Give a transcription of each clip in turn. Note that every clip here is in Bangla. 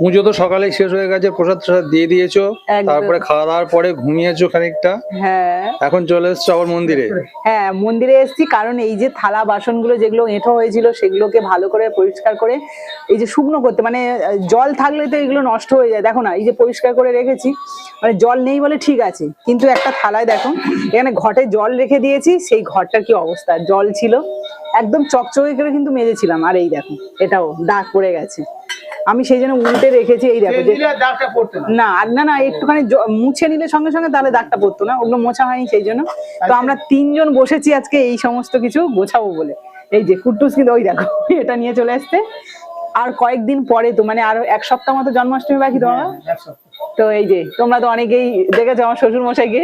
পুজো তো সকালেই শেষ হয়ে গেছে, প্রসাদ টসাদ দিয়ে দিয়েছো, তারপরে খাওয়া দাওয়ার পরে ঘুমিয়েছো খানিকটা। হ্যাঁ, এখন চলে এসছো আবার মন্দিরে। হ্যাঁ মন্দিরে এসেছি, কারণ এই যে থালা বাসনগুলো যেগুলো এঁঠো হয়েছিল সেগুলোকে ভালো করে পরিষ্কার করে এই যে শুকনো করতে, মানে জল থাকলে তো এগুলো নষ্ট হয়ে যায়। দেখো না, এই যে পরিষ্কার করে রেখেছি, মানে জল নেই বলে ঠিক আছে, কিন্তু একটা থালায় দেখো এখানে ঘটে জল রেখে দিয়েছি, সেই ঘরটার কি অবস্থা, জল ছিল একদম চকচকে করে কিন্তু মেজেছিলাম, আর এই দেখো এটাও দাগ পড়ে গেছে। আমি সেই জন্য উল্টে রেখেছি, এই দেখো যে না না না একটুখানি মুছে নিলে সঙ্গে সঙ্গে তাহলে দাগটা পড়তো না, ওগুলো মোছা হয়নি সেই জন্য। তো আমরা তিনজন বসেছি আজকে এই সমস্ত কিছু গোছাবো বলে। এই যে কুট্টুস কিন্তু ওই দেখো এটা নিয়ে চলে আসতে, আর কয়েকদিন পরে তো মানে আর এক সপ্তাহ মতো জন্মাষ্টমী বাকি তোমার। তো এই যে তোমরা তো অনেকেই দেখেছো আমার শ্বশুর মশাইকে,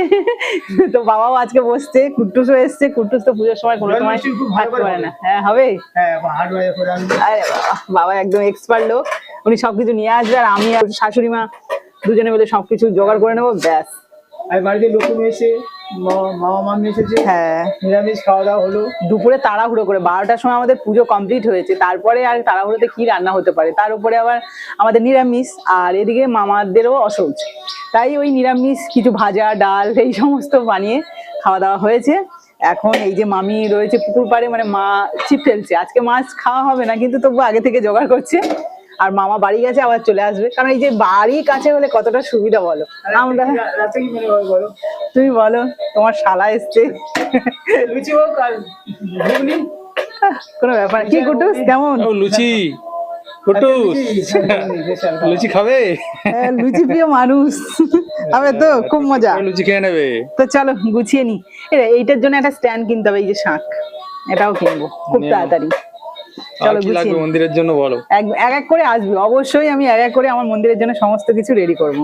তো বাবাও আজকে বসছে, কুট্টুসও এসছে। কুট্টুস তো পুজোর সময় কোনো সময় থাকতে পারে না। হ্যাঁ হবে, বাবা একদম এক্সপার্ট লোক, উনি সবকিছু নিয়ে আসবে, আর আমি আর শাশুড়ি মা দুজনে মিলে সবকিছু জোগাড় করে নেবো, ব্যাস। আর বাড়িতে লক্ষ্মী এসে মামা এসেছে, হ্যাঁ নিরামিষ খাওয়া দাওয়া হলো। দুপুরে তাড়াহুড়ো করে 12টার সময় আমাদের পুজো কমপ্লিট হয়েছে, তারপরে আর তাড়াহুড়োতে কি রান্না হতে পারে, তার উপরে আবার আমাদের নিরামিষ, আর এদিকে মামাদেরও অসৌচ, তাই ওই নিরামিষ কিছু ভাজা ডাল এই সমস্ত বানিয়ে খাওয়া দাওয়া হয়েছে। এখন এই যে মামি রয়েছে পুকুর পাড়ে, মানে মা ছিপ ফেলছে, আজকে মাছ খাওয়া হবে না কিন্তু তবু আগে থেকে জোগাড় করছে। আর মামা বাড়ি গেছে, আবার চলে আসবে, কারণ এই যে বাড়ি কাছে হলে কতটা সুবিধা বলো। আমরা তুমি বলো, তোমার শালা এসছে, লুচি হোক আর ঘুগনি, কোনো ব্যাপার। কি কুটুস কেমন? ও লুচি, কুটুস লুচি খাবে? হ্যাঁ, লুচি প্রিয় মানুষ হবে তো, খুব মজা। লুচি খেয়ে নেবে। তো চলো গুছিয়ে নি, এইটার জন্য একটা স্ট্যান্ড কিনতে হবে, এই যে শাঁখ, এটাও কিনবো খুব তাড়াতাড়ি। চলো গুছিয়ে মন্দিরের জন্য বলো। এক এক করে আসবে অবশ্যই, আমি এক এক করে আমার মন্দিরের জন্য সমস্ত কিছু রেডি করবো।